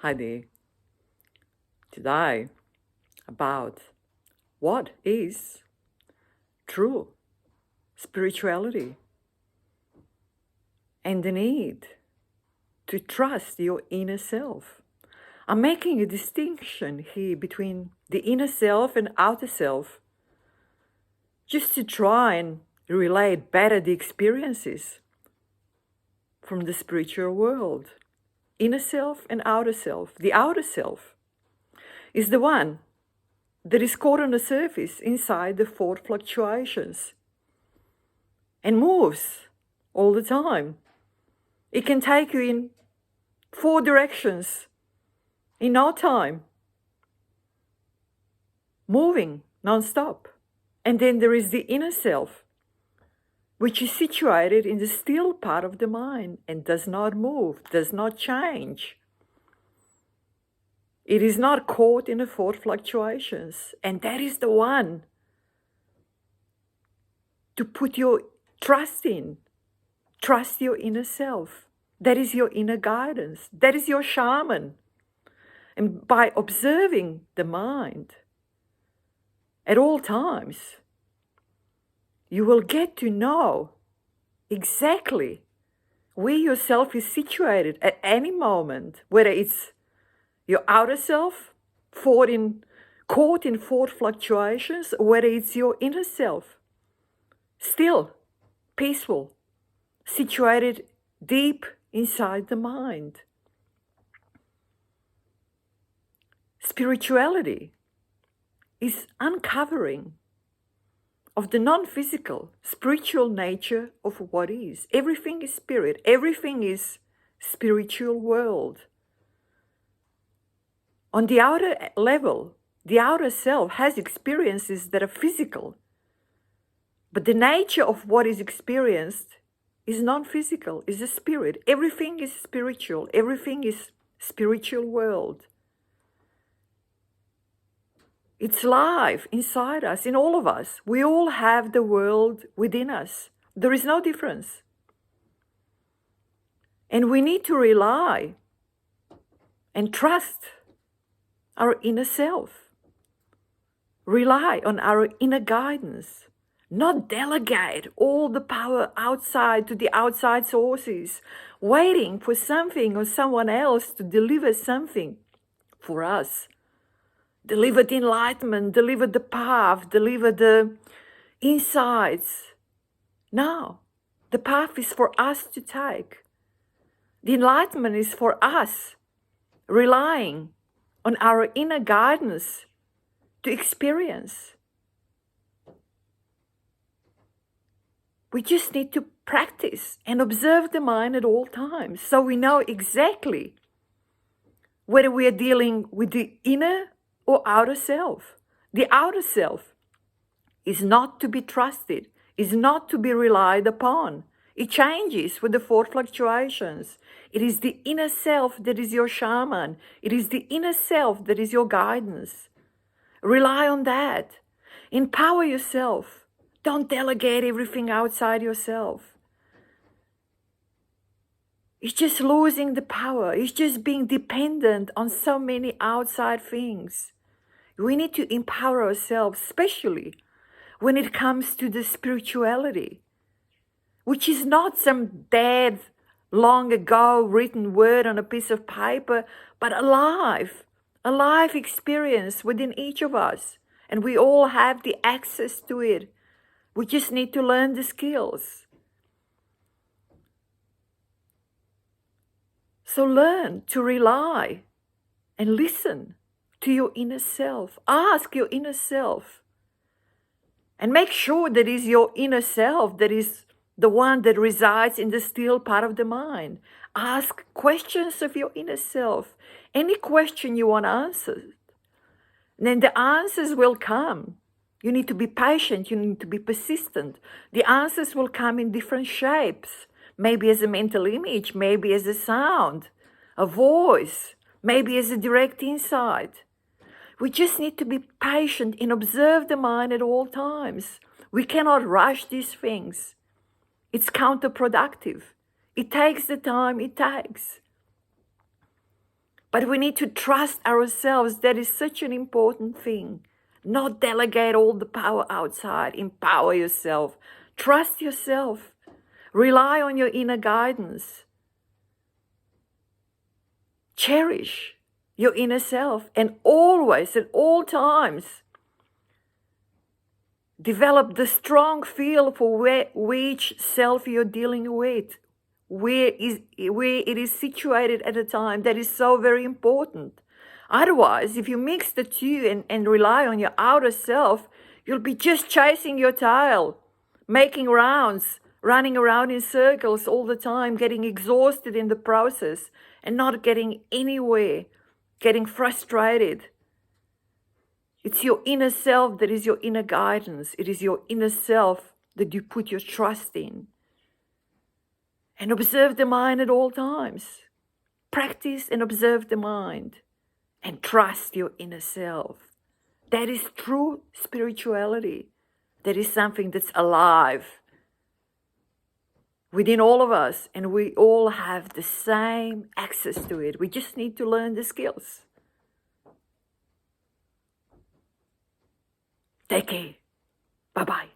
Hi there. Today, about what is true spirituality and the need to trust your inner self. I'm making a distinction here between the inner self and outer self, just to try and relate better the experiences from the spiritual world. Inner self and outer self. The outer self is the one that is caught on the surface inside the four fluctuations and moves all the time. It can take you in four directions in no time, moving non-stop. And then there is the inner self, which is situated in the still part of the mind and does not move, does not change. It is not caught in the four fluctuations. And that is the one to put your trust in. Trust your inner self. That is your inner guidance. That is your shaman. And by observing the mind at all times, you will get to know exactly where yourself is situated at any moment, whether it's your outer self caught in four fluctuations, or whether it's your inner self, still peaceful, situated deep inside the mind. Spirituality is uncovering of the non-physical, spiritual nature of what is. Everything is spirit. Everything is spiritual world. On the outer level, the outer self has experiences that are physical, but the nature of what is experienced is non-physical, is a spirit. Everything is spiritual. Everything is spiritual world. It's life inside us, in all of us. We all have the world within us. There is no difference. And we need to rely and trust our inner self. Rely on our inner guidance. Not delegate all the power outside to the outside sources, waiting for something or someone else to deliver something for us. Deliver the enlightenment, deliver the path, deliver the insights. No, the path is for us to take. The enlightenment is for us, relying on our inner guidance to experience. We just need to practice and observe the mind at all times so we know exactly whether we are dealing with the inner or outer self. The outer self is not to be trusted, is not to be relied upon. It changes with the four fluctuations. It is the inner self that is your shaman. It is the inner self that is your guidance. Rely on that. Empower yourself. Don't delegate everything outside yourself. It's just losing the power. It's just being dependent on so many outside things. We need to empower ourselves, especially when it comes to the spirituality, which is not some dead, long ago written word on a piece of paper, but a life experience within each of us. And we all have the access to it. We just need to learn the skills. So learn to rely and listen to your inner self. Ask your inner self. And make sure that is your inner self that is the one that resides in the still part of the mind. Ask questions of your inner self. Any question you want answered. Then the answers will come. You need to be patient. You need to be persistent. The answers will come in different shapes. Maybe as a mental image, maybe as a sound, a voice, maybe as a direct insight. We just need to be patient and observe the mind at all times. We cannot rush these things. It's counterproductive. It takes the time it takes. But we need to trust ourselves. That is such an important thing. Not delegate all the power outside. Empower yourself. Trust yourself. Rely on your inner guidance. Cherish your inner self, and always, at all times, develop the strong feel for which self you're dealing with, where it is situated at a time. That is so very important. Otherwise, if you mix the two and rely on your outer self, you'll be just chasing your tail, making rounds, running around in circles all the time, getting exhausted in the process and not getting anywhere, getting frustrated. It's your inner self that is your inner guidance. It is your inner self that you put your trust in. And observe the mind at all times. Practice and observe the mind. And trust your inner self. That is true spirituality. That is something that's alive within all of us. And we all have the same access to it. We just need to learn the skills. Take care. Bye-bye.